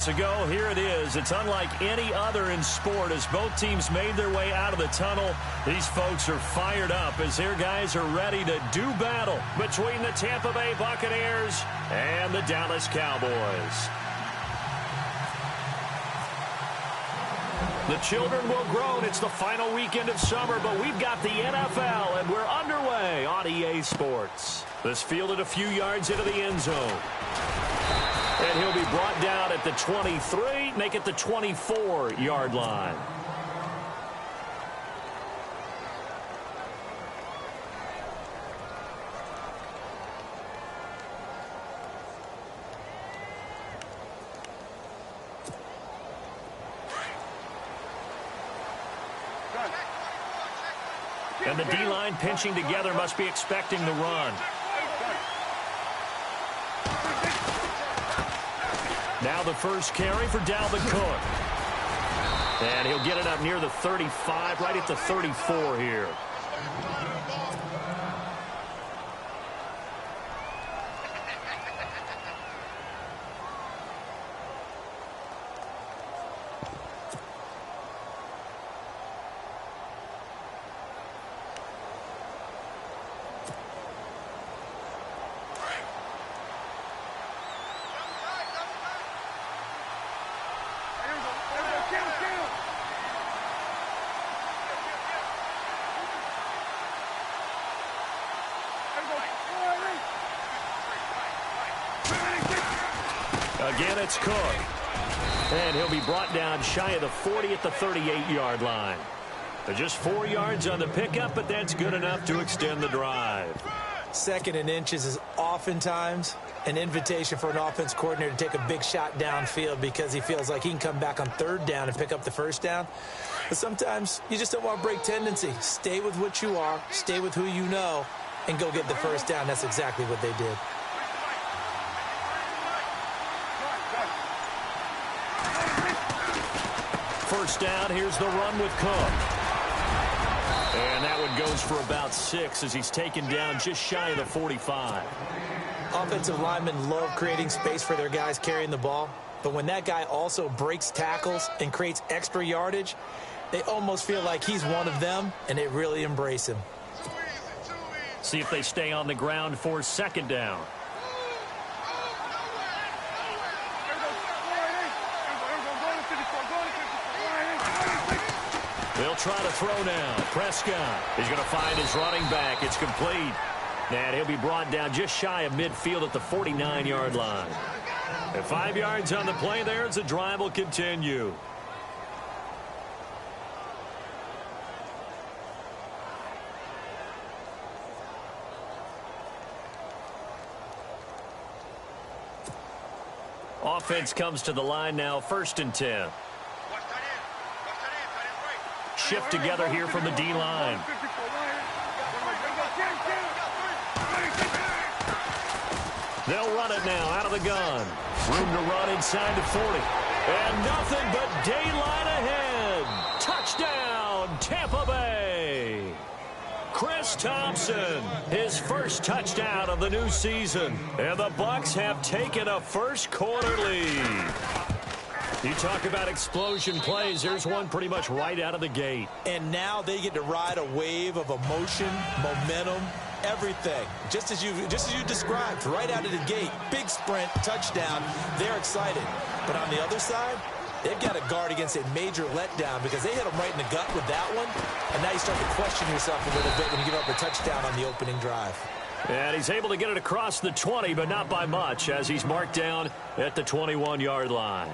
minutes ago, here it is. It's unlike any other in sport as both teams made their way out of the tunnel. These folks are fired up as their guys are ready to do battle between the Tampa Bay Buccaneers and the Dallas Cowboys. The children will groan. It's the final weekend of summer, but we've got the NFL, and we're underway on EA Sports. This fielded a few yards into the end zone. And he'll be brought down at the 23, make it the 24-yard line. And the D-line pinching together must be expecting the run. Now the first carry for Dalvin Cook. And he'll get it up near the 35, right at the 34 here. Again, it's Cook. And he'll be brought down shy of the 40 at the 38-yard line. Just 4 yards on the pickup, but that's good enough to extend the drive. 2nd and inches is oftentimes an invitation for an offense coordinator to take a big shot downfield because he feels like he can come back on 3rd down and pick up the 1st down. But sometimes you just don't want to break tendency. Stay with what you are, stay with who you know, and go get the 1st down. That's exactly what they did. First down, here's the run with Cook. And that one goes for about 6 as he's taken down just shy of the 45. Offensive linemen love creating space for their guys carrying the ball. But when that guy also breaks tackles and creates extra yardage, they almost feel like he's one of them, and they really embrace him. See if they stay on the ground for 2nd down. They'll try to throw now. Prescott is going to find his running back. It's complete. And he'll be brought down just shy of midfield at the 49-yard line. And 5 yards on the play there as the drive will continue. Offense comes to the line now, 1st and 10. Shift together here from the D-line. They'll run it now out of the gun. Room to run inside the 40. And nothing but daylight ahead. Touchdown, Tampa Bay. Chris Thompson, his first touchdown of the new season. And the Bucs have taken a first-quarter lead. You talk about explosion plays. There's one pretty much right out of the gate. And now they get to ride a wave of emotion, momentum, everything. Just as you described, right out of the gate. Big sprint, touchdown. They're excited. But on the other side, they've got to guard against a major letdown because they hit them right in the gut with that one. And now you start to question yourself a little bit when you give up a touchdown on the opening drive. And he's able to get it across the 20, but not by much as he's marked down at the 21-yard line.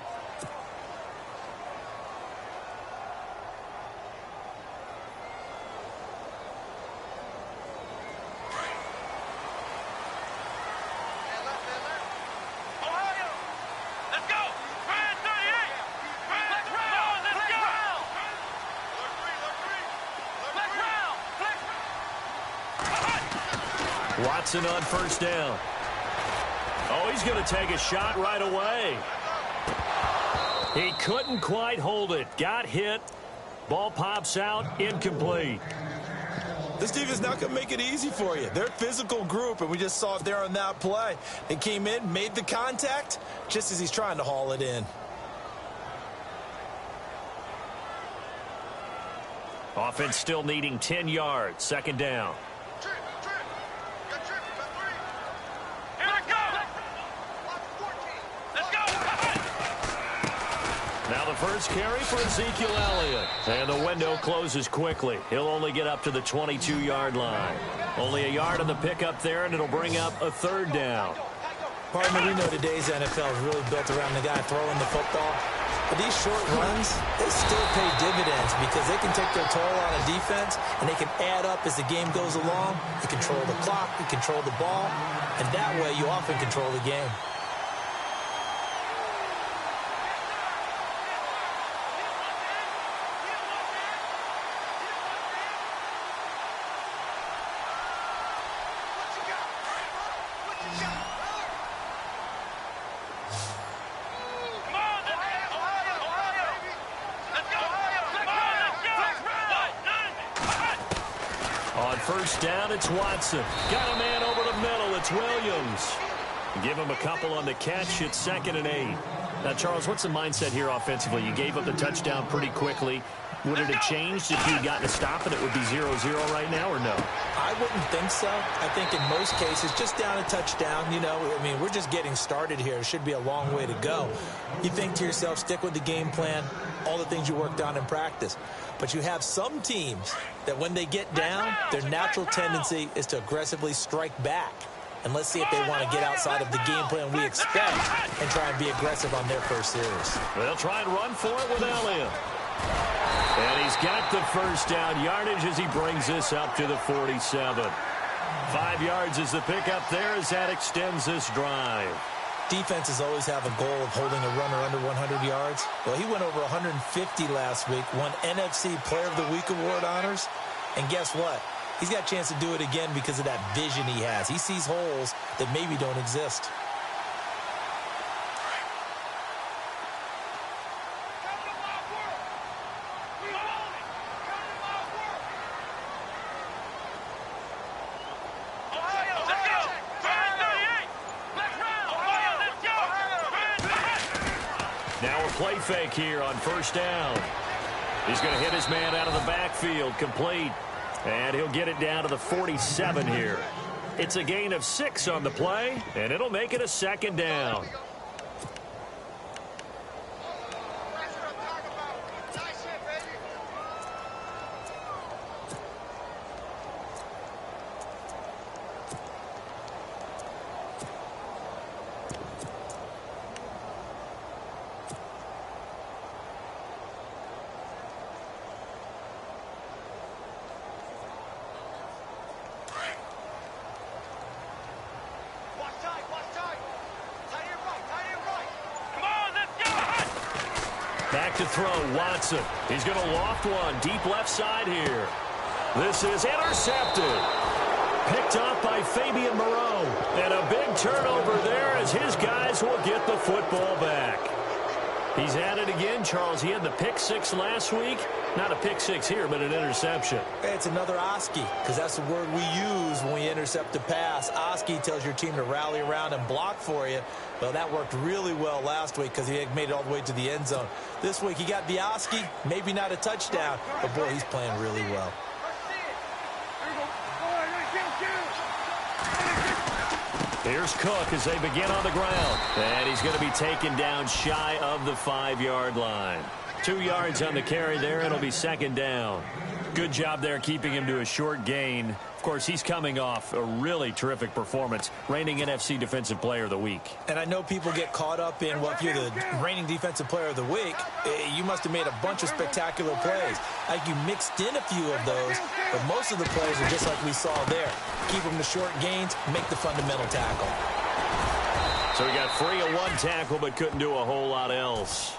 Watson on 1st down. Oh, he's going to take a shot right away. He couldn't quite hold it. Got hit. Ball pops out. Incomplete. This defense is not going to make it easy for you. They're a physical group, and we just saw it there on that play. They came in, made the contact, just as he's trying to haul it in. Offense still needing 10 yards. Second down. Now the first carry for Ezekiel Elliott. And the window closes quickly. He'll only get up to the 22-yard line. Only a yard on the pickup there, and it'll bring up a third down. Partner, we know today's NFL is really built around the guy throwing the football. But these short runs, they still pay dividends because they can take their toll on a defense, and they can add up as the game goes along. You control the clock, you control the ball, and that way you often control the game. First down, it's Watson. Got a man over the middle. It's Williams. Give him a couple on the catch. It's 2nd and 8. Now, Charles, what's the mindset here offensively? You gave up the touchdown pretty quickly. Would it have changed if you'd gotten a stop and it would be 0-0 right now, or no? I wouldn't think so. I think in most cases, just down a touchdown, you know, I mean, we're just getting started here. It should be a long way to go. You think to yourself, stick with the game plan, all the things you worked on in practice. But you have some teams that when they get down, their natural tendency is to aggressively strike back. And let's see if they want to get outside of the game plan we expect and try and be aggressive on their first series. They'll try and run for it with Elliott. And he's got the first down yardage as he brings this up to the 47. 5 yards is the pickup there as that extends this drive. Defenses always have a goal of holding a runner under 100 yards. Well, he went over 150 last week, won NFC Player of the Week award honors. And guess what? He's got a chance to do it again because of that vision he has. He sees holes that maybe don't exist. Play fake here on first down. He's going to hit his man out of the backfield, complete. And he'll get it down to the 47 here. It's a gain of 6 on the play, and it'll make it a 2nd down. Back to throw, Watson. He's going to loft one deep left side here. This is intercepted. Picked off by Fabian Moreau. And a big turnover there as his guys will get the football back. He's at it again, Charles. He had the pick 6 last week. Not a pick 6 here, but an interception. It's another Oski, because that's the word we use when we intercept a pass. Oski tells your team to rally around and block for you. Well, that worked really well last week because he had made it all the way to the end zone. This week he got the Oski, maybe not a touchdown, but boy, he's playing really well. Here's Cook as they begin on the ground. And he's going to be taken down shy of the 5-yard line. 2 yards on the carry there. It'll be 2nd down. Good job there keeping him to a short gain. Of course, he's coming off a really terrific performance, reigning NFC Defensive Player of the Week. And I know people get caught up in, well, if you're the reigning Defensive Player of the Week, you must have made a bunch of spectacular plays. Like you mixed in a few of those, but most of the plays are just like we saw there. Keep them to short gains, make the fundamental tackle. So he got free of 1 tackle, but couldn't do a whole lot else.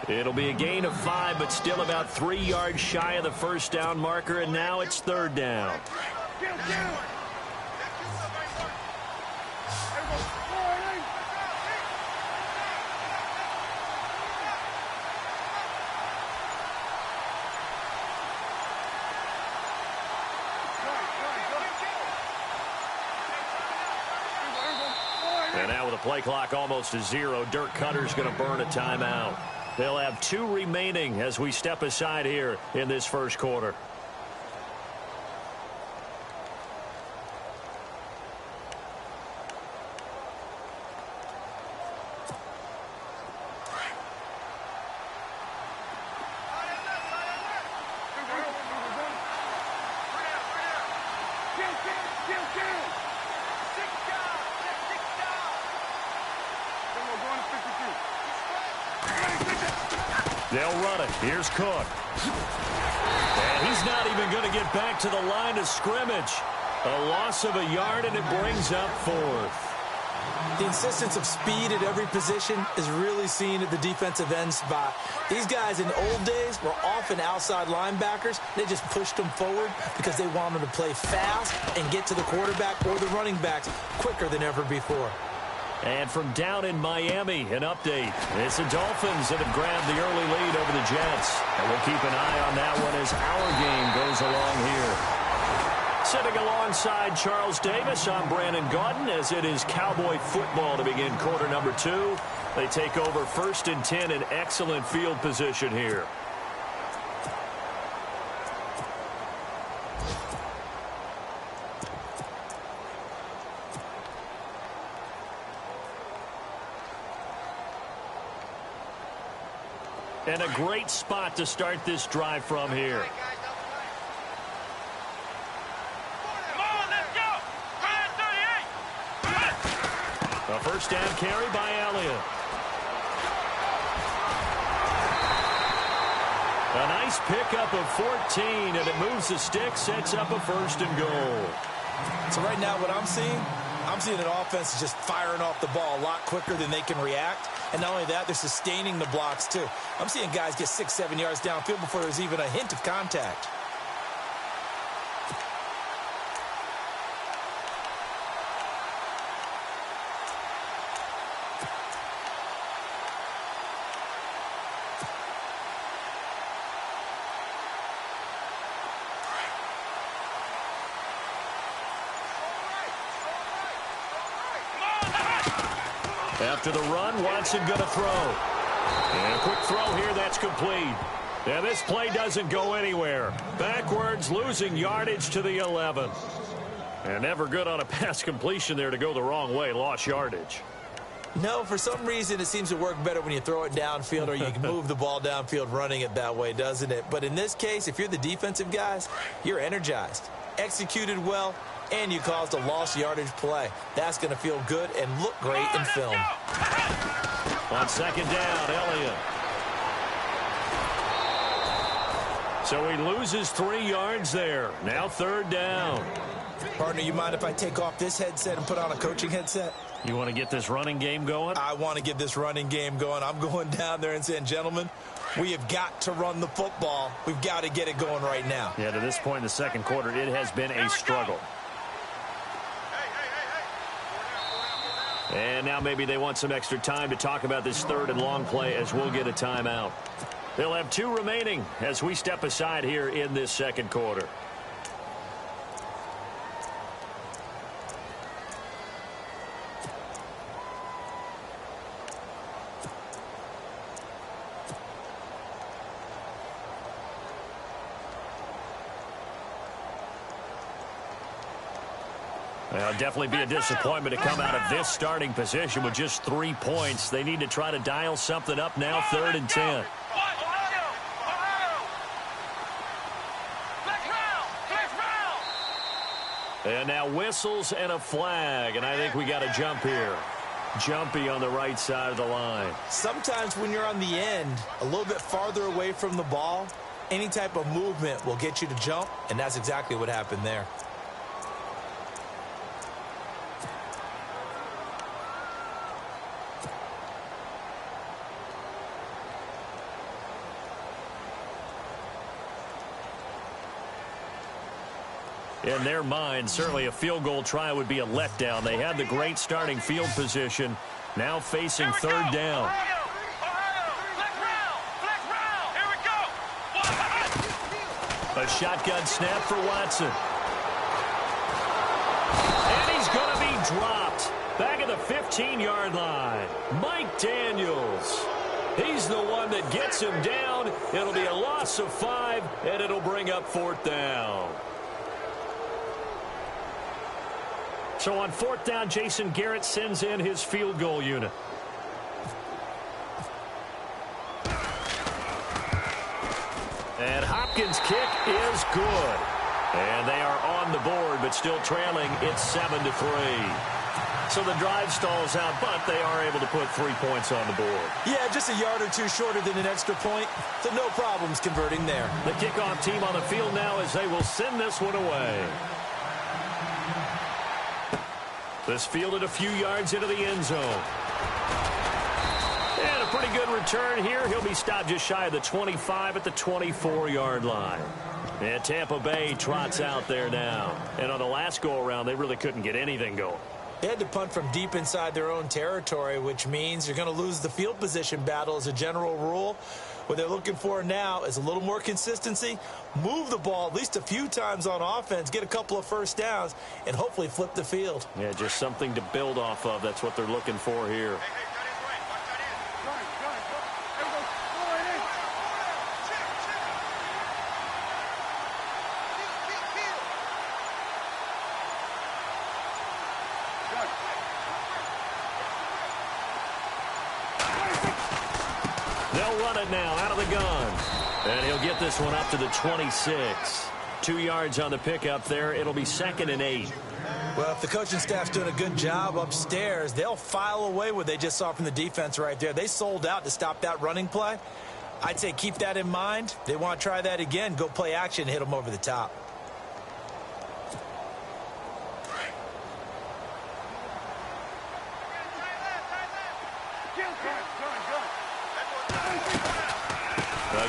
It'll be a gain of 5, but still about 3 yards shy of the first down marker, and now it's 3rd down. And now with the play clock almost to 0, Dirk Cutter's going to burn a timeout. They'll have 2 remaining as we step aside here in this first quarter. They'll run it. Here's Cook. And he's not even going to get back to the line of scrimmage. A loss of a yard, and it brings up fourth. The insistence of speed at every position is really seen at the defensive end spot. These guys in old days were often outside linebackers. They just pushed them forward because they wanted to play fast and get to the quarterback or the running backs quicker than ever before. And from down in Miami, an update. It's the Dolphins that have grabbed the early lead over the Jets. And we'll keep an eye on that one as our game goes along here. Sitting alongside Charles Davis, I'm Brandon Gaudin as it is Cowboy football to begin quarter number 2. They take over 1st and 10 in excellent field position here. And a great spot to start this drive from here. A first down carry by Elliott. A nice pickup of 14, and it moves the stick, sets up a 1st and goal. So right now what I'm seeing an offense just firing off the ball a lot quicker than they can react. And not only that, they're sustaining the blocks too. I'm seeing guys get 6-7 yards downfield before there's even a hint of contact. After the run, Watson going to throw. And a quick throw here, that's complete. And this play doesn't go anywhere. Backwards, losing yardage to the 11. And never good on a pass completion there to go the wrong way. Lost yardage. No, for some reason it seems to work better when you throw it downfield or you can move the ball downfield running it that way, doesn't it? But in this case, if you're the defensive guys, you're energized, executed well, and you caused a lost yardage play. That's going to feel good and look great in film. On 2nd down, Elliott. So he loses 3 yards there. Now 3rd down. Partner, you mind if I take off this headset and put on a coaching headset? You want to get this running game going? I want to get this running game going. I'm going down there and saying, gentlemen, we have got to run the football. We've got to get it going right now. Yeah, to this point in the 2nd quarter, it has been a struggle. And now maybe they want some extra time to talk about this 3rd and long play as we'll get a timeout. They'll have 2 remaining as we step aside here in this 2nd quarter. Well, definitely be a disappointment to come out of this starting position with just 3 points. They need to try to dial something up now, 3rd and 10. And now whistles and a flag, and I think we got a jump here. Jumpy on the right side of the line. Sometimes when you're on the end, a little bit farther away from the ball, any type of movement will get you to jump, and that's exactly what happened there. In their mind, certainly a field goal try would be a letdown. They had the great starting field position, now facing 3rd down. A shotgun snap for Watson. And he's going to be dropped back at the 15-yard line. Mike Daniels. He's the one that gets him down. It'll be a loss of 5, and it'll bring up 4th down. So on 4th down, Jason Garrett sends in his field goal unit. And Hopkins' kick is good. And they are on the board, but still trailing. It's 7-3. So the drive stalls out, but they are able to put 3 points on the board. Yeah, just a yard or two shorter than an extra point, so no problems converting there. The kickoff team on the field now as they will send this one away. This fielded a few yards into the end zone. And a pretty good return here. He'll be stopped just shy of the 25 at the 24-yard line. And Tampa Bay trots out there now. And on the last go-around, they really couldn't get anything going. They had to punt from deep inside their own territory, which means you're going to lose the field position battle as a general rule. What they're looking for now is a little more consistency, move the ball at least a few times on offense, get a couple of first downs, and hopefully flip the field. Yeah, just something to build off of. That's what they're looking for here. They'll run it now out of the gun. And he'll get this one up to the 26. 2 yards on the pickup there. It'll be 2nd and 8. Well, if the coaching staff's doing a good job upstairs, they'll file away what they just saw from the defense right there. They sold out to stop that running play. I'd say keep that in mind. They want to try that again. Go play action, hit them over the top.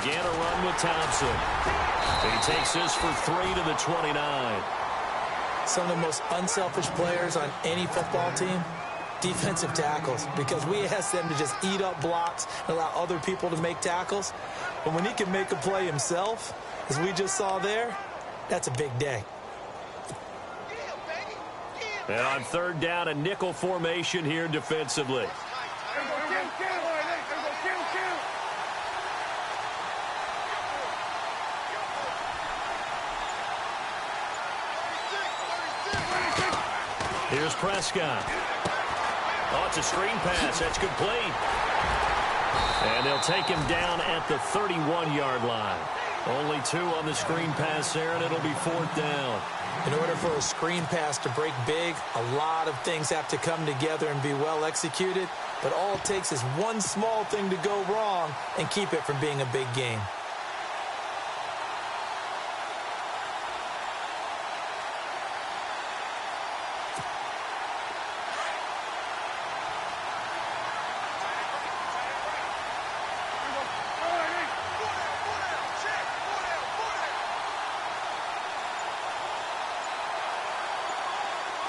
Again, a run with Thompson. He takes this for 3 to the 29. Some of the most unselfish players on any football team, defensive tackles, because we ask them to just eat up blocks and allow other people to make tackles. But when he can make a play himself, as we just saw there, that's a big day. And on 3rd down, a nickel formation here defensively. Here's Prescott. Oh, it's a screen pass. That's complete. And they'll take him down at the 31-yard line. Only 2 on the screen pass there, and it'll be 4th down. In order for a screen pass to break big, a lot of things have to come together and be well executed. But all it takes is one small thing to go wrong and keep it from being a big game.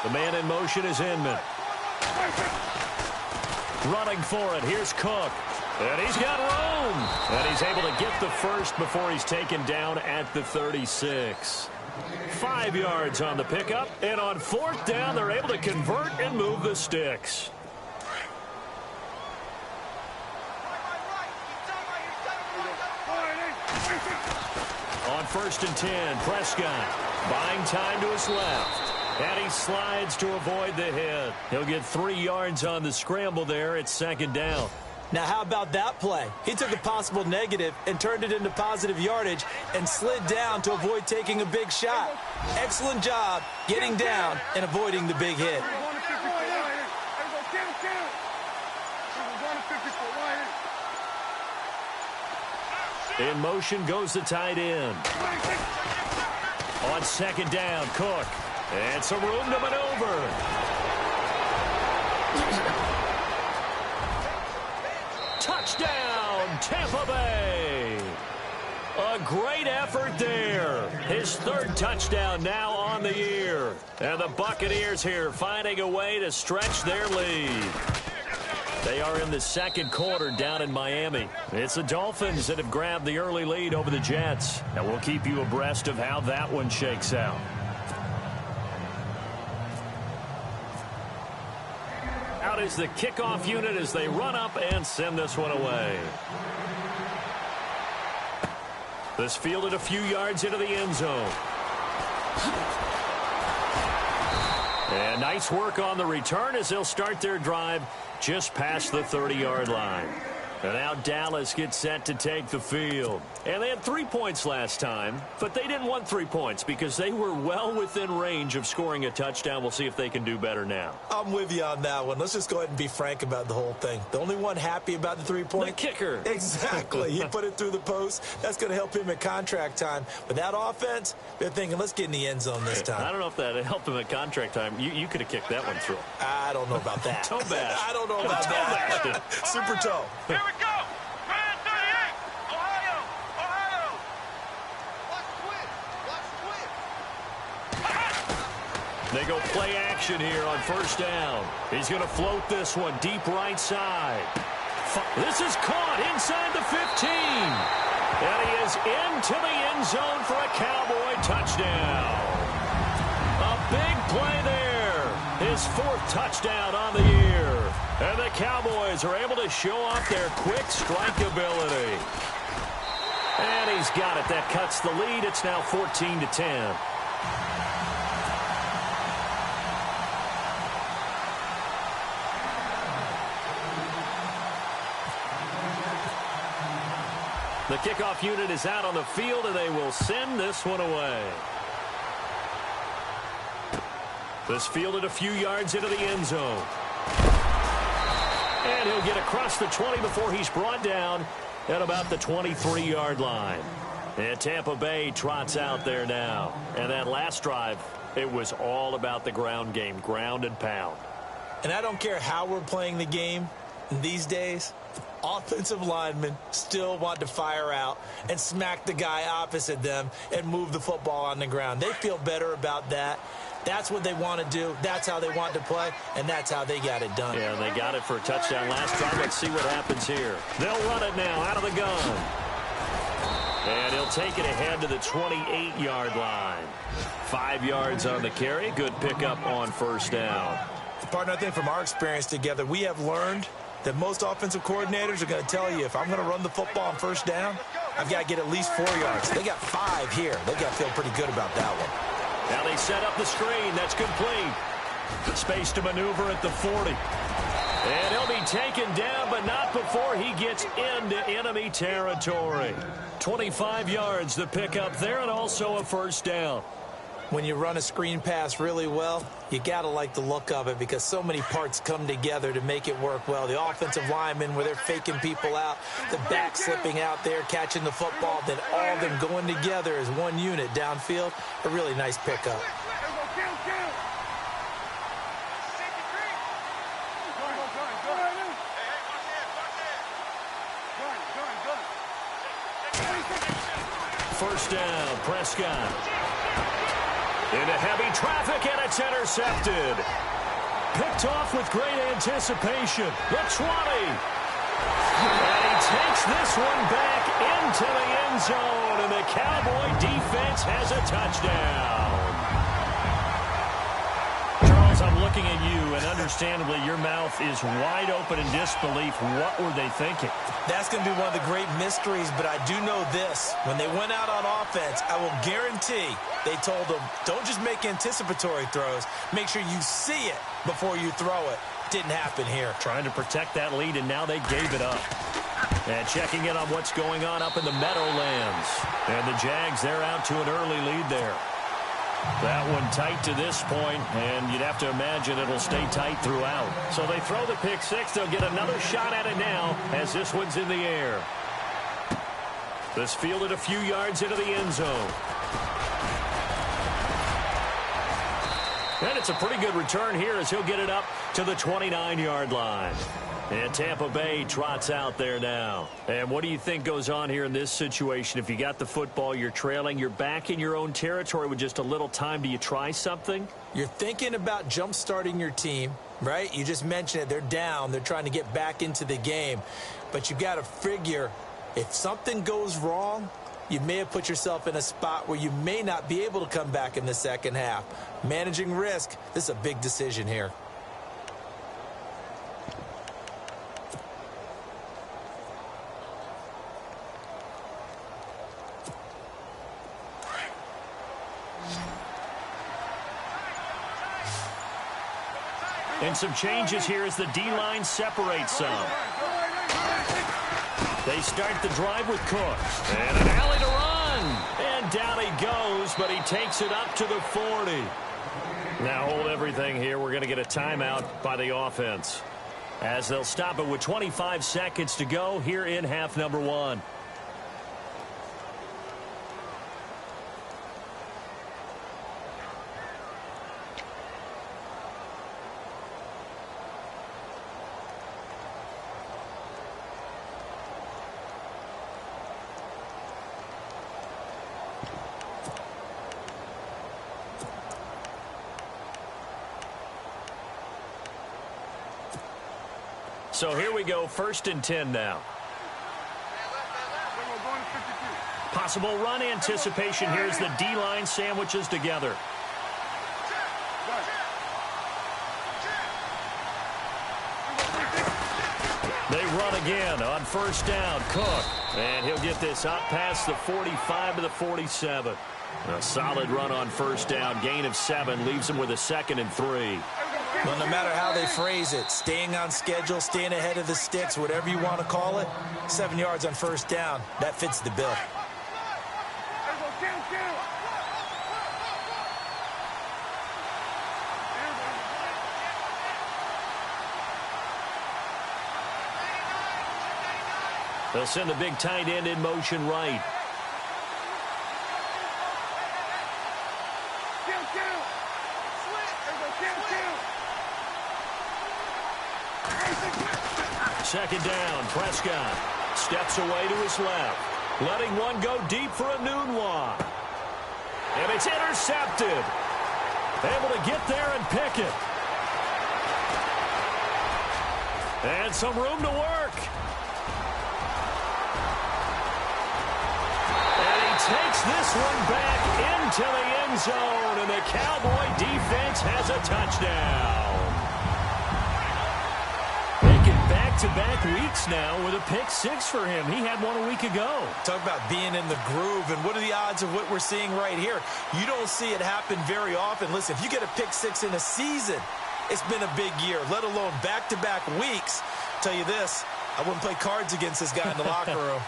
The man in motion is Inman. Running for it. Here's Cook. And he's got room. And he's able to get the first before he's taken down at the 36. 5 yards on the pickup. And on 4th down, they're able to convert and move the sticks. On 1st and 10, Prescott buying time to his left. And he slides to avoid the hit. He'll get 3 yards on the scramble there. It's 2nd down. Now, how about that play? He took a possible negative and turned it into positive yardage and slid down to avoid taking a big shot. Excellent job getting down and avoiding the big hit. In motion goes the tight end. On 2nd down, Cook. And some room to maneuver. Touchdown, Tampa Bay. A great effort there. His 3rd touchdown now on the year. And the Buccaneers here finding a way to stretch their lead. They are in the 2nd quarter down in Miami. It's the Dolphins that have grabbed the early lead over the Jets. And we'll keep you abreast of how that one shakes out. Out is the kickoff unit as they run up and send this one away. This fielded a few yards into the end zone. And nice work on the return as they'll start their drive just past the 30-yard line. And now Dallas gets set to take the field. And they had 3 points last time, but they didn't want 3 points because they were well within range of scoring a touchdown. We'll see if they can do better now. I'm with you on that one. Let's just go ahead and be frank about the whole thing. The only one happy about the 3-point? The kicker. Exactly. He put it through the post. That's going to help him at contract time. But that offense, they're thinking, let's get in the end zone this time. I don't know if that helped him at contract time. You could have kicked that one through. I don't know about that. Toe bash. I don't know about that. Super toe. Here we go. Man 38. Ohio. Ohio. Watch twin. They go play action here on first down. He's going to float this one deep right side. This is caught inside the 15. And he is into the end zone for a Cowboy touchdown. A big play there. His 4th touchdown on the year. And the Cowboys are able to show off their quick strike ability. And he's got it. That cuts the lead. It's now 14-10. The kickoff unit is out on the field, and they will send this one away. This fielded a few yards into the end zone. And he'll get across the 20 before he's brought down at about the 23-yard line. And Tampa Bay trots out there now. And that last drive, it was all about the ground game, ground and pound. And I don't care how we're playing the game these days, offensive linemen still want to fire out and smack the guy opposite them and move the football on the ground. They feel better about that. That's what they want to do. That's how they want to play, and that's how they got it done. Yeah, they got it for a touchdown last drive. Let's see what happens here. They'll run it now out of the gun. And he'll take it ahead to the 28-yard line. 5 yards on the carry. Good pickup on first down. Partner, I think from our experience together, we have learned that most offensive coordinators are going to tell you, if I'm going to run the football on first down, I've got to get at least 4 yards. They got 5 here. They got to feel pretty good about that one. Now they set up the screen. That's complete. Space to maneuver at the 40. And he'll be taken down, but not before he gets into enemy territory. 25 yards, the pickup there, and also a first down. When you run a screen pass really well, you got to like the look of it because so many parts come together to make it work well. The offensive linemen, where they're faking people out, the back slipping out there, catching the football, then all of them going together as one unit downfield. A really nice pickup. First down, Prescott. Into heavy traffic, and it's intercepted. Picked off with great anticipation. The 20. And he takes this one back into the end zone, and the Cowboy defense has a touchdown. Charles, I'm looking at you, and understandably, your mouth is wide open in disbelief. What were they thinking? That's going to be one of the great mysteries, but I do know this. When they went out on offense, I will guarantee they told them, don't just make anticipatory throws. Make sure you see it before you throw it. Didn't happen here. Trying to protect that lead, and now they gave it up. And checking in on what's going on up in the Meadowlands. And the Jags, they're out to an early lead there. That one tight to this point, and you'd have to imagine it'll stay tight throughout. So they throw the pick six. They'll get another shot at it now as this one's in the air. This fielded a few yards into the end zone. And it's a pretty good return here as he'll get it up to the 29-yard line. And Tampa Bay trots out there now. And what do you think goes on here in this situation? If you got the football, you're trailing, you're back in your own territory with just a little time. Do you try something? You're thinking about jump-starting your team, right? You just mentioned it. They're down. They're trying to get back into the game. But you got to figure, if something goes wrong, you may have put yourself in a spot where you may not be able to come back in the second half. Managing risk, this is a big decision here. And some changes here as the D-line separates some. They start the drive with Cook. And an alley to run. And down he goes, but he takes it up to the 40. Now hold everything here. We're going to get a timeout by the offense, as they'll stop it with 25 seconds to go here in half number 1. So here we go, 1st and 10 now. Possible run anticipation. Here's the D-line sandwiches together. They run again on 1st down. Cook. And he'll get this up past the 45 to the 47. A solid run on 1st down. Gain of 7 leaves him with a 2nd and 3. Well, no matter how they phrase it, staying on schedule, staying ahead of the sticks, whatever you want to call it, 7 yards on 1st down, that fits the bill. They'll send the big tight end in motion right. Second down, Prescott steps away to his left, letting one go deep for a noon walk. And it's intercepted. Able to get there and pick it. And some room to work. And he takes this one back into the end zone, and the Cowboy defense has a touchdown. Back-to-back weeks now with a pick 6 for him. He had one a week ago. Talk about being in the groove, and what are the odds of what we're seeing right here? You don't see it happen very often. Listen, if you get a pick 6 in a season, it's been a big year, let alone back-to-back weeks. I'll tell you this, I wouldn't play cards against this guy in the locker room.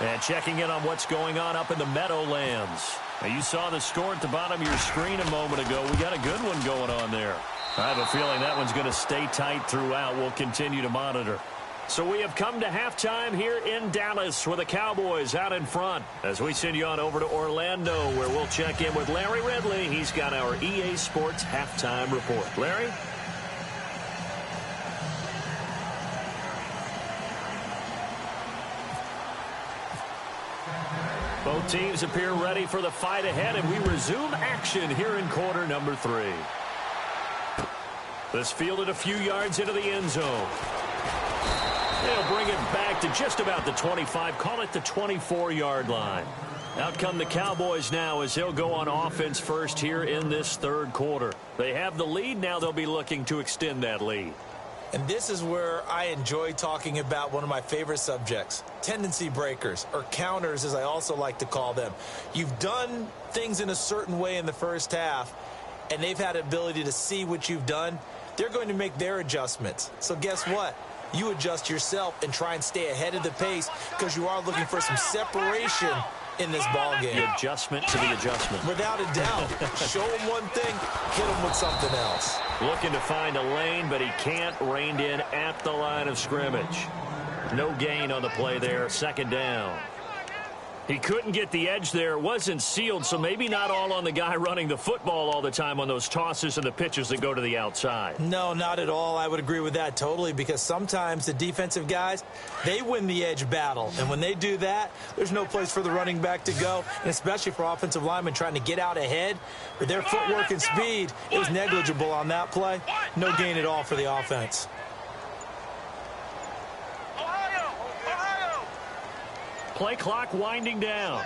And checking in on what's going on up in the Meadowlands. Now, you saw the score at the bottom of your screen a moment ago. We got a good one going on there. I have a feeling that one's going to stay tight throughout. We'll continue to monitor. So we have come to halftime here in Dallas with the Cowboys out in front, as we send you on over to Orlando, where we'll check in with Larry Ridley. He's got our EA Sports halftime report. Larry? Both teams appear ready for the fight ahead, and we resume action here in quarter number 3. This fielded a few yards into the end zone. They'll bring it back to just about the 25, call it the 24-yard line. Out come the Cowboys now as they'll go on offense first here in this 3rd quarter. They have the lead. Now they'll be looking to extend that lead. And this is where I enjoy talking about one of my favorite subjects, tendency breakers, or counters as I also like to call them. You've done things in a certain way in the first half, and they've had the ability to see what you've done. They're going to make their adjustments. So guess what? You adjust yourself and try and stay ahead of the pace, because you are looking for some separation in this ball game. The adjustment to the adjustment. Without a doubt. Show him one thing, hit him with something else. Looking to find a lane, but he can't. Reined in at the line of scrimmage. No gain on the play there. 2nd down. He couldn't get the edge there. It wasn't sealed, so maybe not all on the guy running the football all the time on those tosses and the pitches that go to the outside. No, not at all. I would agree with that totally, because sometimes the defensive guys, they win the edge battle. And when they do that, there's no place for the running back to go, and especially for offensive linemen trying to get out ahead. With their footwork and speed, it was negligible on that play. No gain at all for the offense. Play clock winding down.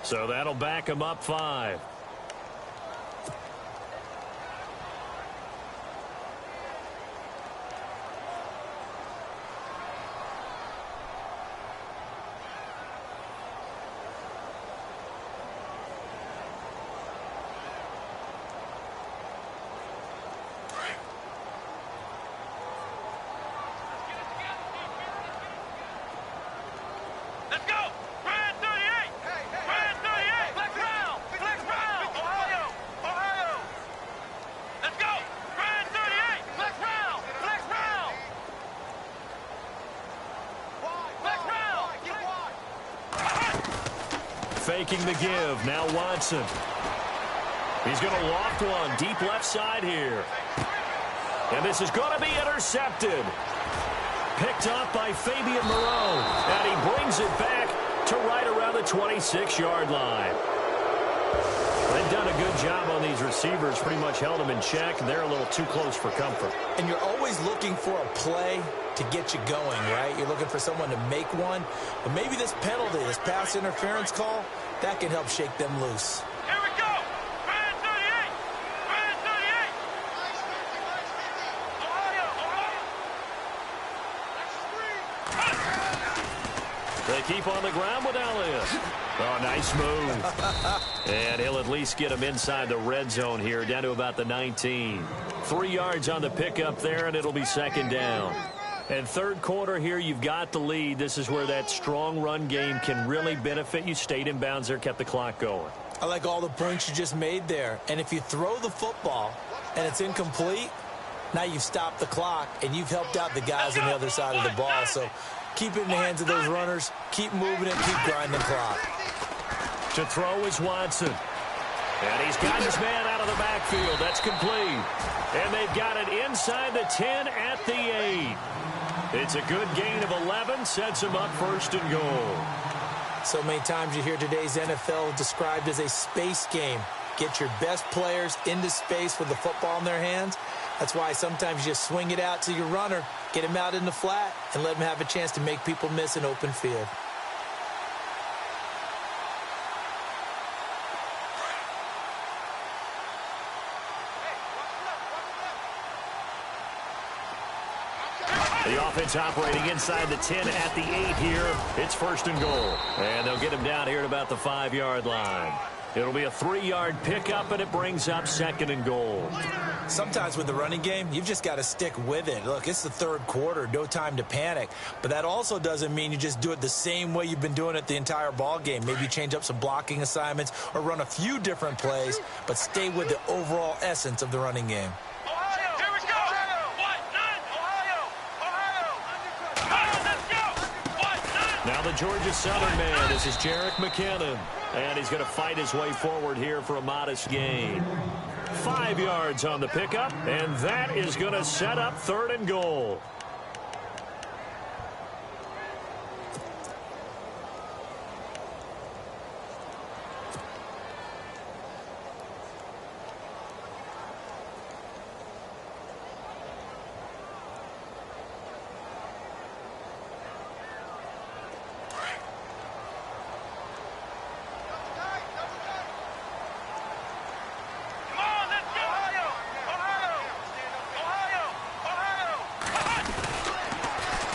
So that'll back him up 5. faking the give. Now Watson. He's going to loft one deep left side here. And this is going to be intercepted. Picked off by Fabian Moreau. And he brings it back to right around the 26-yard line. They've done a good job on these receivers, pretty much held them in check, and they're a little too close for comfort. And you're always looking for a play to get you going, right? You're looking for someone to make one. But maybe this penalty, this pass interference call, that can help shake them loose. Here we go. Man 38. Man 38. Ohio. They keep on the ground with Elliott. Oh, nice move. And he'll at least get him inside the red zone here, down to about the 19. 3 yards on the pickup there, and it'll be second down. And third quarter here, you've got the lead. This is where that strong run game can really benefit you. Stayed in bounds there, kept the clock going. I like all the points you just made there. And if you throw the football and it's incomplete, now you've stopped the clock and you've helped out the guys on the other side of the ball. So keep it in the hands of those runners. Keep moving it. Keep grinding the clock. To throw is Watson. And he's got his man out of the backfield. That's complete. And they've got it inside the 10 at the 8. It's a good gain of 11. Sets him up first and goal. So many times you hear today's NFL described as a space game. Get your best players into space with the football in their hands. That's why sometimes you just swing it out to your runner, get him out in the flat, and let him have a chance to make people miss an open field. The offense operating inside the 10 at the 8 here. It's first and goal. And they'll get him down here at about the 5-yard line. It'll be a 3-yard pickup, and it brings up second and goal. Sometimes with the running game, you've just got to stick with it. Look, it's the third quarter, no time to panic. But that also doesn't mean you just do it the same way you've been doing it the entire ball game. Maybe change up some blocking assignments or run a few different plays, but stay with the overall essence of the running game. Ohio. Here we go. Ohio. Let's go. Now the Georgia Southern man. This is Jerick McKinnon. And he's going to fight his way forward here for a modest gain. 5 yards on the pickup, and that is going to set up third and goal.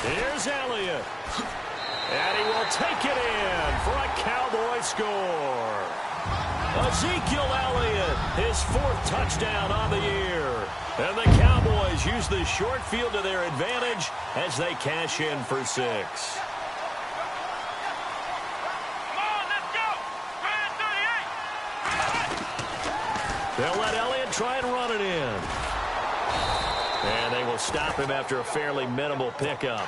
Here's Elliott. And he will take it in for a Cowboy score. Ezekiel Elliott, his 4th touchdown on the year. And the Cowboys use the short field to their advantage as they cash in for 6. They'll let Elliott try and run it in. And they will stop him after a fairly minimal pickup.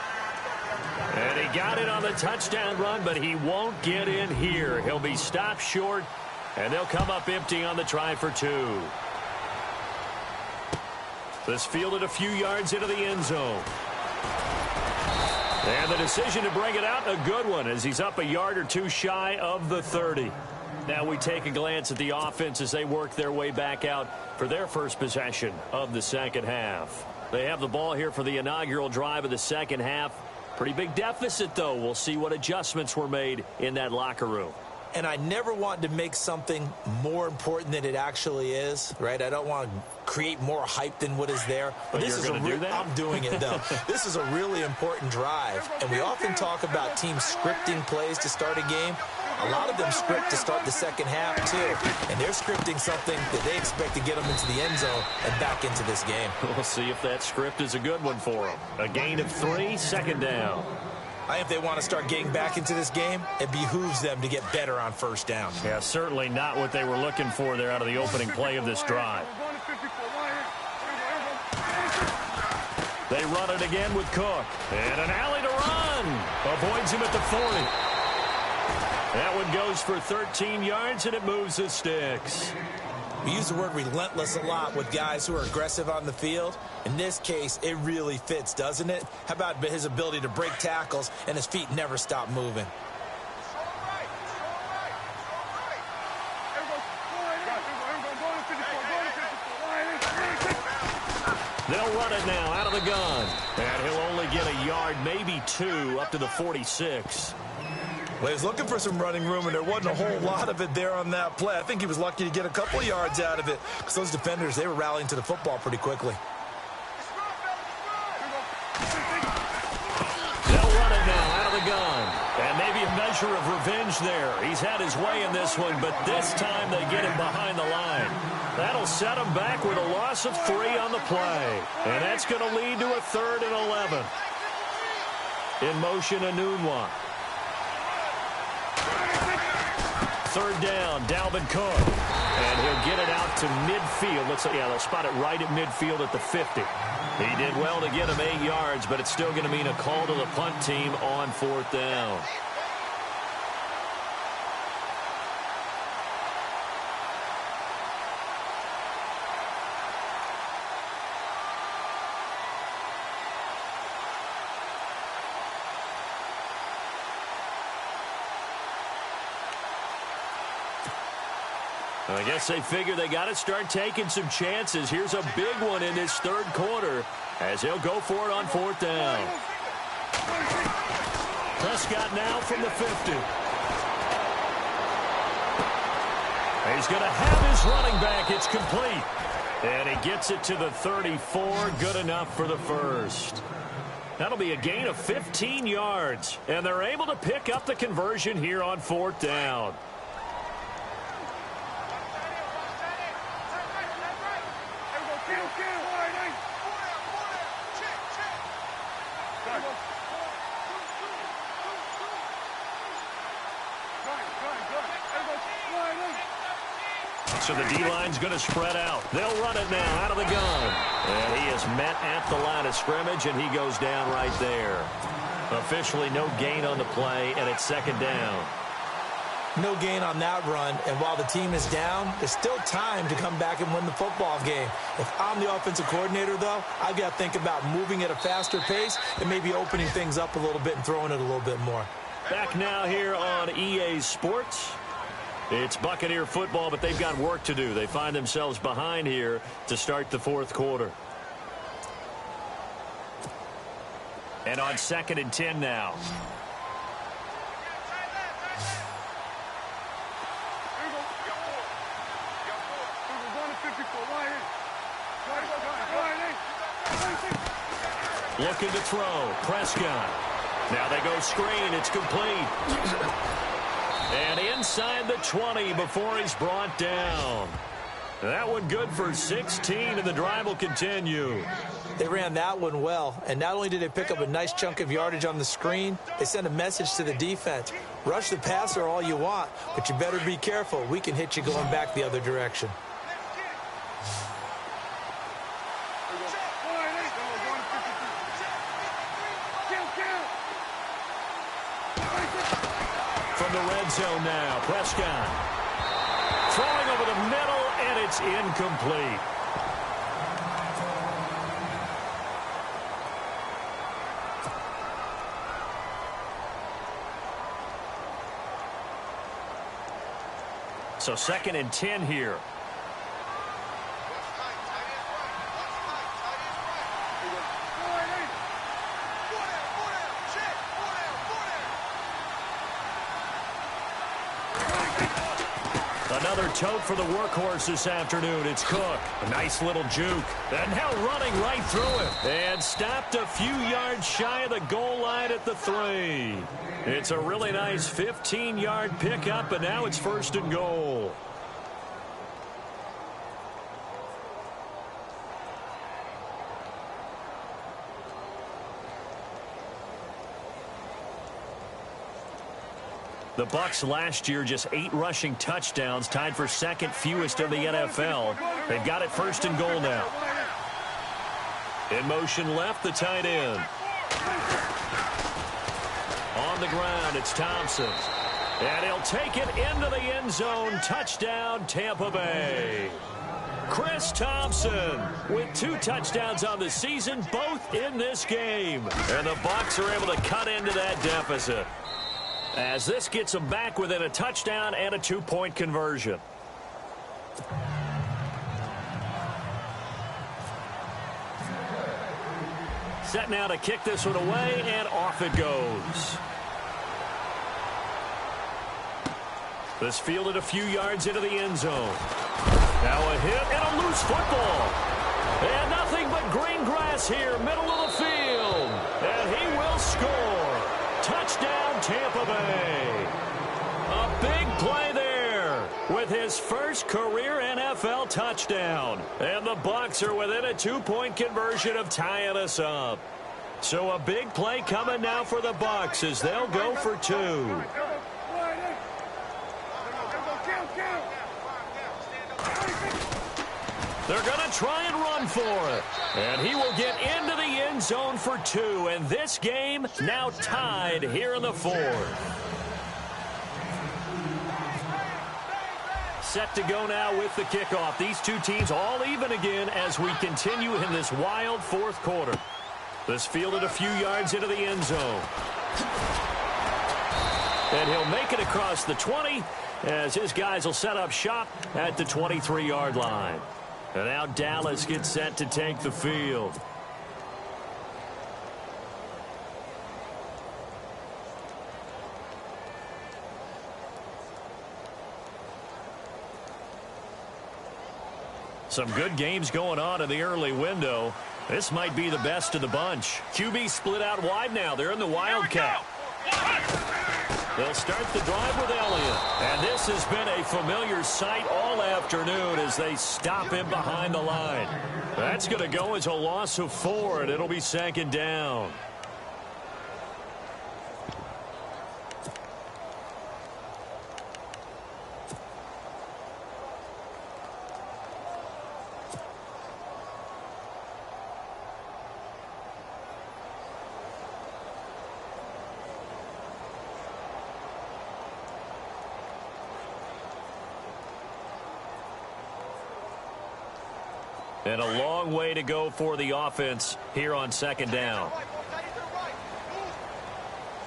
And he got it on the touchdown run, but he won't get in here. He'll be stopped short, and they'll come up empty on the try for 2. This fielded a few yards into the end zone. And the decision to bring it out, a good one, as he's up a yard or 2 shy of the 30. Now we take a glance at the offense as they work their way back out for their first possession of the second half. They have the ball here for the inaugural drive of the second half. Pretty big deficit, though. We'll see what adjustments were made in that locker room. And I never want to make something more important than it actually is, right? I don't want to create more hype than what is there. But this is going to do that? I'm doing it, though. This is a really important drive. And we often talk about teams scripting plays to start a game. A lot of them script to start the second half, too. And they're scripting something that they expect to get them into the end zone and back into this game. We'll see if that script is a good one for them. A gain of 3, second down. If they want to start getting back into this game, it behooves them to get better on first down. Yeah, certainly not what they were looking for there out of the opening play of this drive. They run it again with Cook. And an alley to run. Avoids him at the 40. That one goes for 13 yards, and it moves the sticks. We use the word relentless a lot with guys who are aggressive on the field. In this case, it really fits, doesn't it? How about his ability to break tackles and his feet never stop moving? They'll run it now out of the gun. And he'll only get a yard, maybe two, up to the 46. Well, he was looking for some running room, and there wasn't a whole lot of it there on that play. I think he was lucky to get a couple yards out of it because those defenders, they were rallying to the football pretty quickly. They'll run it now out of the gun. And maybe a measure of revenge there. He's had his way in this one, but this time they get him behind the line. That'll set him back with a loss of 3 on the play. And that's going to lead to a 3rd and 11. In motion, Anunwa. 3rd down, Dalvin Cook. And he'll get it out to midfield. They'll spot it right at midfield at the 50. He did well to get him 8 yards, but it's still going to mean a call to the punt team on 4th down. I guess they figure they got to start taking some chances. Here's a big one in this 3rd quarter as he'll go for it on 4th down. Prescott now from the 50. He's going to have his running back. It's complete. And he gets it to the 34. Good enough for the first. That'll be a gain of 15 yards. And they're able to pick up the conversion here on 4th down. So the D-line's going to spread out. They'll run it now out of the gun. And he is met at the line of scrimmage, and he goes down right there. Officially no gain on the play, and it's 2nd down. No gain on that run, and while the team is down, there's still time to come back and win the football game. If I'm the offensive coordinator, though, I've got to think about moving at a faster pace and maybe opening things up a little bit and throwing it a little bit more. Back now here on EA Sports. It's Buccaneer football, but they've got work to do. They find themselves behind here to start the 4th quarter. And on 2nd and 10 now. Looking to throw. Prescott. Now they go screen. It's complete. And inside the 20 before he's brought down. That one good for 16, and the drive will continue. They ran that one well, and not only did they pick up a nice chunk of yardage on the screen, they sent a message to the defense. Rush the passer all you want, but you better be careful. We can hit you going back the other direction. From the red zone now, Prescott. Throwing over the middle, and it's incomplete. So 2nd and 10 here. Another tote for the workhorse this afternoon. It's Cook. A nice little juke. And now running right through it. And stopped a few yards shy of the goal line at the 3. It's a really nice 15-yard pickup, and now it's 1st and goal. The Bucs last year just 8 rushing touchdowns, tied for 2nd fewest in the NFL. They've got it 1st and goal now. In motion left, the tight end. On the ground, it's Thompson. And he'll take it into the end zone. Touchdown, Tampa Bay. Chris Thompson with 2 touchdowns on the season, both in this game. And the Bucs are able to cut into that deficit, as this gets them back within a touchdown and a 2-point conversion. Set now to kick this one away, and off it goes. This fielded a few yards into the end zone. Now a hit and a loose football. And nothing but green grass here, middle of the field. And he will score. Touchdown, Tampa Bay. A big play there with his first career NFL touchdown. And the Bucs are within a 2-point conversion of tying us up. So a big play coming now for the Bucs as they'll go for 2. They're going to try and run for it. And he will get into the end zone for 2. And this game now tied here in the 4th. Set to go now with the kickoff. These two teams all even again as we continue in this wild 4th quarter. This fielded a few yards into the end zone. And he'll make it across the 20 as his guys will set up shop at the 23-yard line. And now Dallas gets set to take the field. Some good games going on in the early window. This might be the best of the bunch. QB split out wide now. They're in the Wildcat. They'll start the drive with Elliott. And this has been a familiar sight all afternoon as they stop him behind the line. That's going to go as a loss of 4, and it'll be 2nd down. And a long way to go for the offense here on 2nd down.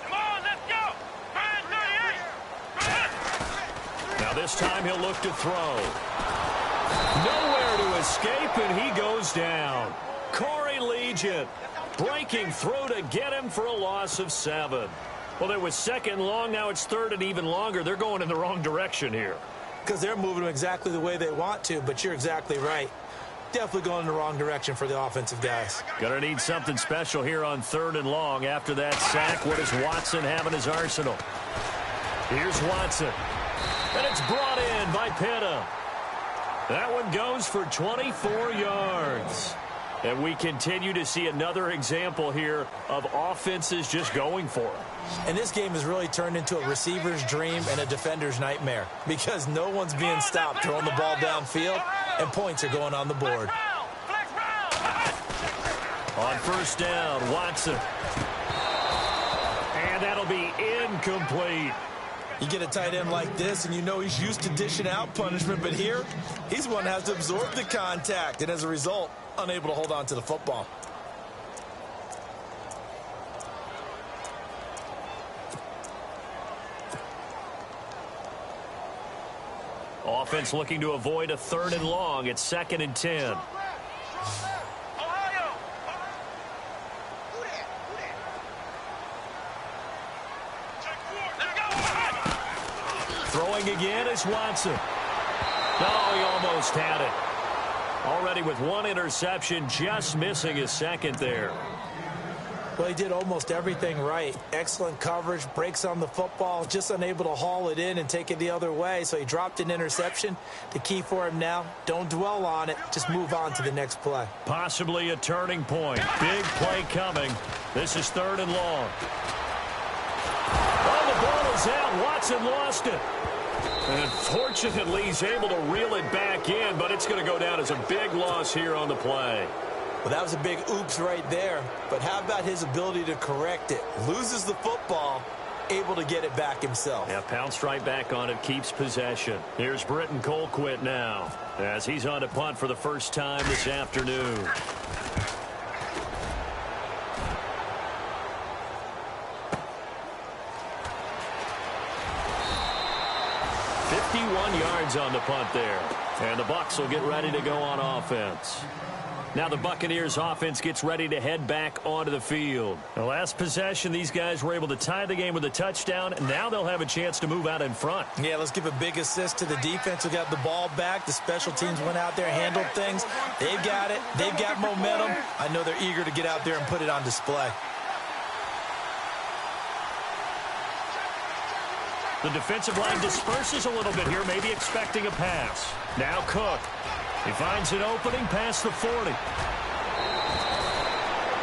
Come on, let's go. Now this time he'll look to throw. Nowhere to escape, and he goes down. Corey Legion breaking through to get him for a loss of 7. Well, it was 2nd long. Now it's 3rd and even longer. They're going in the wrong direction here. Because they're moving them exactly the way they want to, but you're exactly right. Definitely going in the wrong direction for the offensive guys. Gonna need something special here on 3rd and long. After that sack, what does Watson have in his arsenal? Here's Watson. And it's brought in by Pitta. That one goes for 24 yards. And we continue to see another example here of offenses just going for it. And this game has really turned into a receiver's dream and a defender's nightmare because no one's being stopped throwing the ball downfield, and points are going on the board. On 1st down, Watson. And that'll be incomplete. You get a tight end like this, and you know he's used to dishing out punishment, but here, he's one that has to absorb the contact, and as a result, unable to hold on to the football. Offense looking to avoid a 3rd and long. It's 2nd and 10. Throwing again is Watson. Oh, he almost had it. Already with 1 interception, just missing his 2nd there. Well, he did almost everything right. Excellent coverage, breaks on the football, just unable to haul it in and take it the other way, so he dropped an interception. The key for him now, don't dwell on it, just move on to the next play. Possibly a turning point. Big play coming. This is 3rd and long. Oh, the ball is out. Watson lost it. And unfortunately, he's able to reel it back in, but it's going to go down as a big loss here on the play. Well, that was a big oops right there. But how about his ability to correct it? Loses the football, able to get it back himself. Yeah, pounced right back on it, keeps possession. Here's Britton Colquitt now, as he's on to punt for the first time this afternoon. 51 yards on the punt there. And the Bucs will get ready to go on offense. Now the Buccaneers offense gets ready to head back onto the field. The last possession, these guys were able to tie the game with a touchdown, and now they'll have a chance to move out in front. Yeah, let's give a big assist to the defense who got the ball back. The special teams went out there, handled things. They've got it. They've got momentum. I know they're eager to get out there and put it on display. The defensive line disperses a little bit here, maybe expecting a pass. Now Cook. He finds an opening past the 40.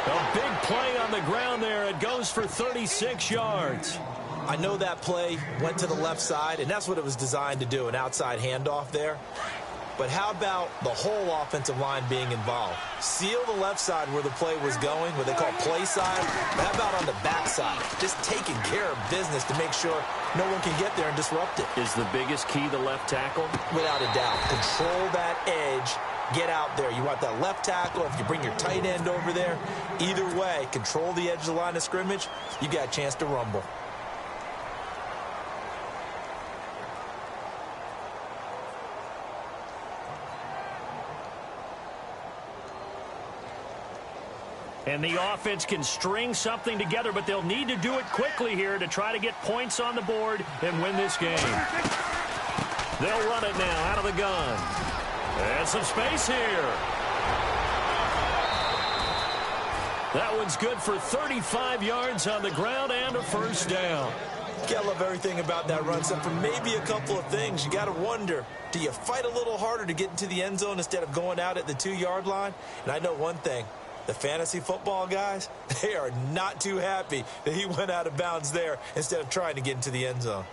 A big play on the ground there. It goes for 36 yards. I know that play went to the left side, and that's what it was designed to do, an outside handoff there. But how about the whole offensive line being involved? Seal the left side where the play was going, what they call play side. But how about on the back side? Just taking care of business to make sure no one can get there and disrupt it. Is the biggest key the left tackle? Without a doubt. Control that edge. Get out there. You want that left tackle. If you bring your tight end over there, either way, control the edge of the line of scrimmage, you got a chance to rumble. And the offense can string something together, but they'll need to do it quickly here to try to get points on the board and win this game. They'll run it now out of the gun. And some space here. That one's good for 35 yards on the ground and a first down. Gotta love everything about that run, except for maybe a couple of things. You gotta wonder, do you fight a little harder to get into the end zone instead of going out at the 2-yard line? And I know one thing. The fantasy football guys, they are not too happy that he went out of bounds there instead of trying to get into the end zone.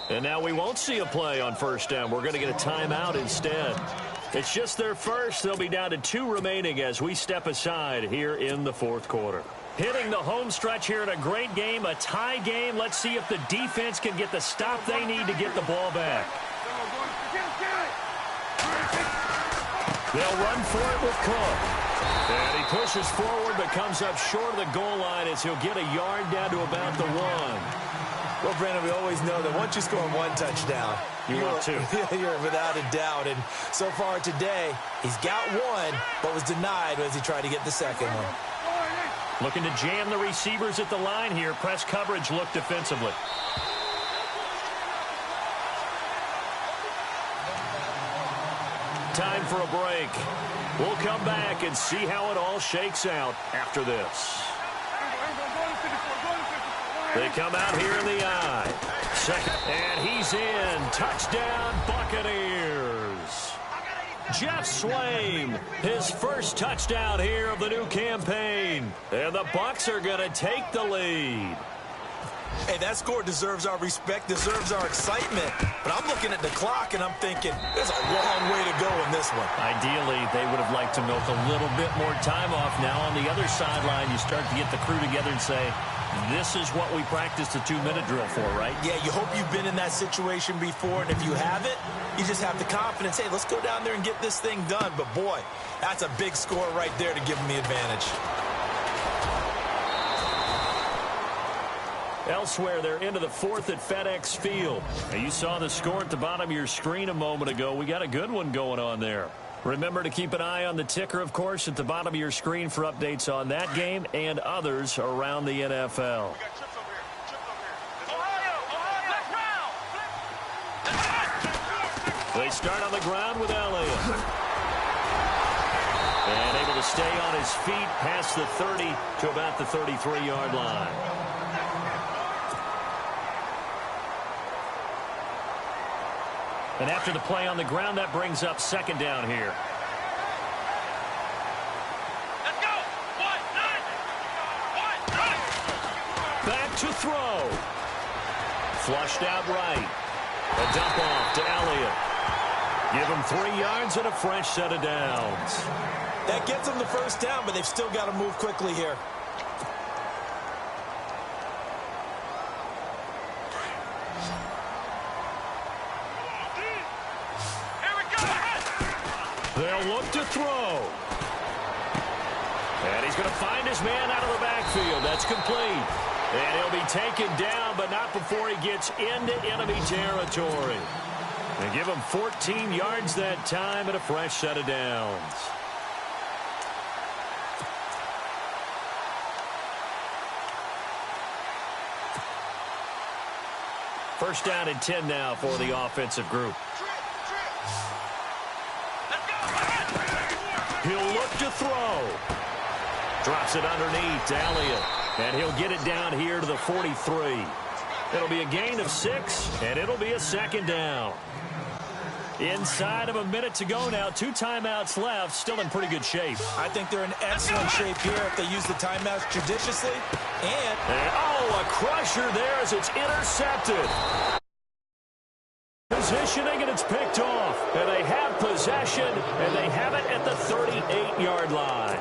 And now we won't see a play on first down. We're going to get a timeout instead. It's just their first. They'll be down to 2 remaining as we step aside here in the fourth quarter. Hitting the home stretch here in a great game, a tie game. Let's see if the defense can get the stop they need to get the ball back. They'll run for it with Cook. And he pushes forward but comes up short of the goal line as he'll get a yard down to about the 1. Well, Brandon, we always know that once you score 1 touchdown, you want 2. You're without a doubt. And so far today, he's got 1, but was denied as he tried to get the second one. Looking to jam the receivers at the line here. Press coverage look defensively. Time for a break. We'll come back and see how it all shakes out after this. They come out here in the eye. Second, and he's in. Touchdown, Buccaneers. Jeff Swaim, his first touchdown here of the new campaign. And the Bucs are going to take the lead. Hey, that score deserves our respect, deserves our excitement. But I'm looking at the clock, and I'm thinking, there's a long way to go in this one. Ideally, they would have liked to milk a little bit more time off. Now, on the other sideline, you start to get the crew together and say, this is what we practiced a 2-minute drill for, right? Yeah, you hope you've been in that situation before, and if you haven't, you just have the confidence, hey, let's go down there and get this thing done. But, boy, that's a big score right there to give them the advantage. Elsewhere, they're into the 4th at FedEx Field. Now, you saw the score at the bottom of your screen a moment ago. We got a good one going on there. Remember to keep an eye on the ticker, of course, at the bottom of your screen for updates on that game and others around the NFL. They start on the ground with Elliott. And able to stay on his feet past the 30 to about the 33-yard line. And after the play on the ground, that brings up second down here. Let's go. 1, 9. Back to throw. Flushed out right. A dump off to Elliott. Give him 3 yards and a fresh set of downs. That gets them the first down, but they've still got to move quickly here. They'll look to throw. And he's going to find his man out of the backfield. That's complete. And he'll be taken down, but not before he gets into enemy territory. And give him 14 yards that time and a fresh set of downs. First down and 10 now for the offensive group. He'll look to throw. Drops it underneath to Elliott. And he'll get it down here to the 43. It'll be a gain of 6, and it'll be a second down. Inside of a minute to go now. 2 timeouts left. Still in pretty good shape. I think they're in excellent shape here if they use the timeouts judiciously. And oh, a crusher there as it's intercepted. Positioning, and it's picked off. And they have possession, and they have it at the 38-yard line.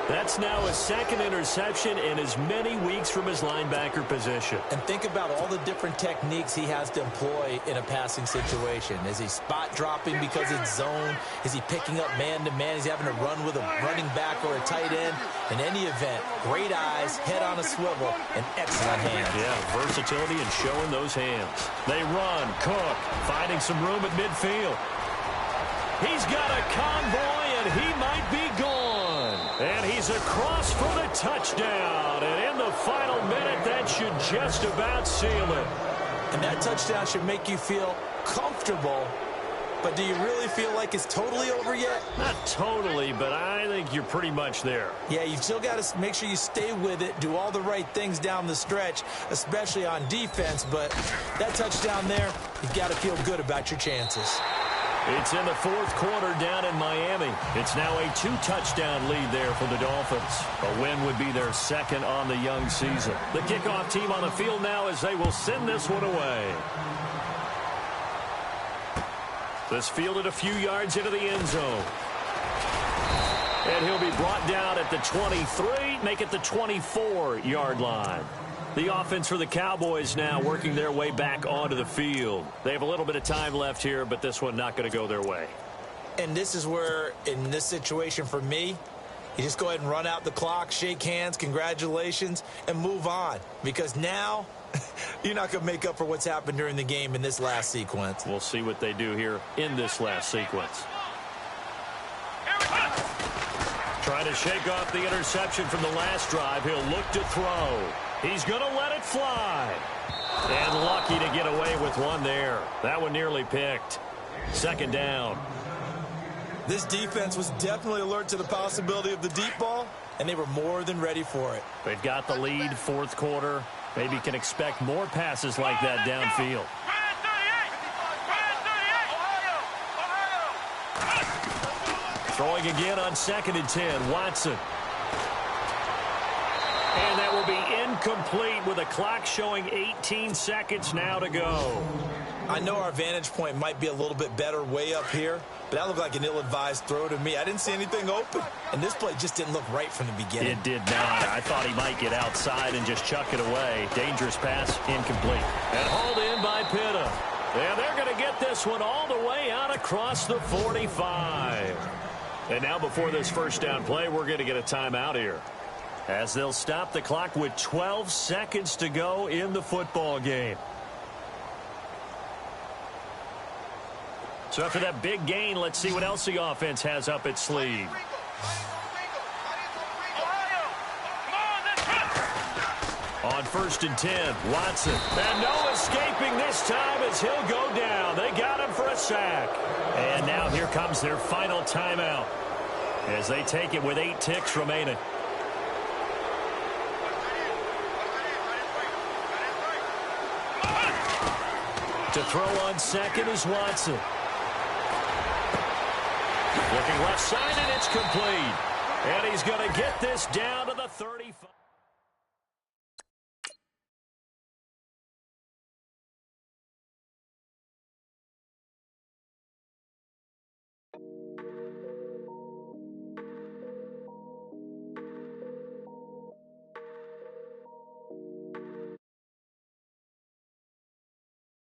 That's now a second interception in as many weeks from his linebacker position. And think about all the different techniques he has to employ in a passing situation. Is he spot dropping because it's zone? Is he picking up man-to-man? Is he having to run with a running back or a tight end? In any event, great eyes, head on a swivel, and excellent hands. Yeah, versatility and showing those hands. They run. Cook finding some room at midfield. He's got a convoy, and he might be gone. And he's across for the touchdown. And in the final minute, that should just about seal it. And that touchdown should make you feel comfortable. But do you really feel like it's totally over yet? Not totally, but I think you're pretty much there. Yeah, you've still got to make sure you stay with it, do all the right things down the stretch, especially on defense. But that touchdown there, you've got to feel good about your chances. It's in the fourth quarter down in Miami. It's now a 2-touchdown lead there for the Dolphins. A win would be their second on the young season. The kickoff team on the field now as they will send this one away. This fielded a few yards into the end zone. And he'll be brought down at the 23, make it the 24-yard line. The offense for the Cowboys now working their way back onto the field. They have a little bit of time left here, but this one not going to go their way. And this is where, in this situation for me, you just go ahead and run out the clock, shake hands, congratulations, and move on. Because now, you're not going to make up for what's happened during the game in this last sequence. We'll see what they do here in this last sequence. Trying to shake off the interception from the last drive. He'll look to throw. He's going to let it fly. And lucky to get away with one there. That one nearly picked. Second down. This defense was definitely alert to the possibility of the deep ball, and they were more than ready for it. They've got the lead, fourth quarter. Maybe can expect more passes like that downfield. Throwing again on 2nd and 10. Watson. And that will be incomplete with a clock showing 18 seconds now to go. I know our vantage point might be a little bit better way up here, but that looked like an ill-advised throw to me. I didn't see anything open, and this play just didn't look right from the beginning. It did not. I thought he might get outside and just chuck it away. Dangerous pass, incomplete. And hauled in by Pitta. And they're going to get this one all the way out across the 45. And now before this first down play, we're going to get a timeout here, as they'll stop the clock with 12 seconds to go in the football game. So after that big gain, let's see what else the offense has up its sleeve. On 1st and 10, Watson. And no escaping this time as he'll go down. They got him for a sack. And now here comes their final timeout as they take it with 8 ticks remaining. To throw on 2nd is Watson. Looking left side, and it's complete. And he's going to get this down to the 35.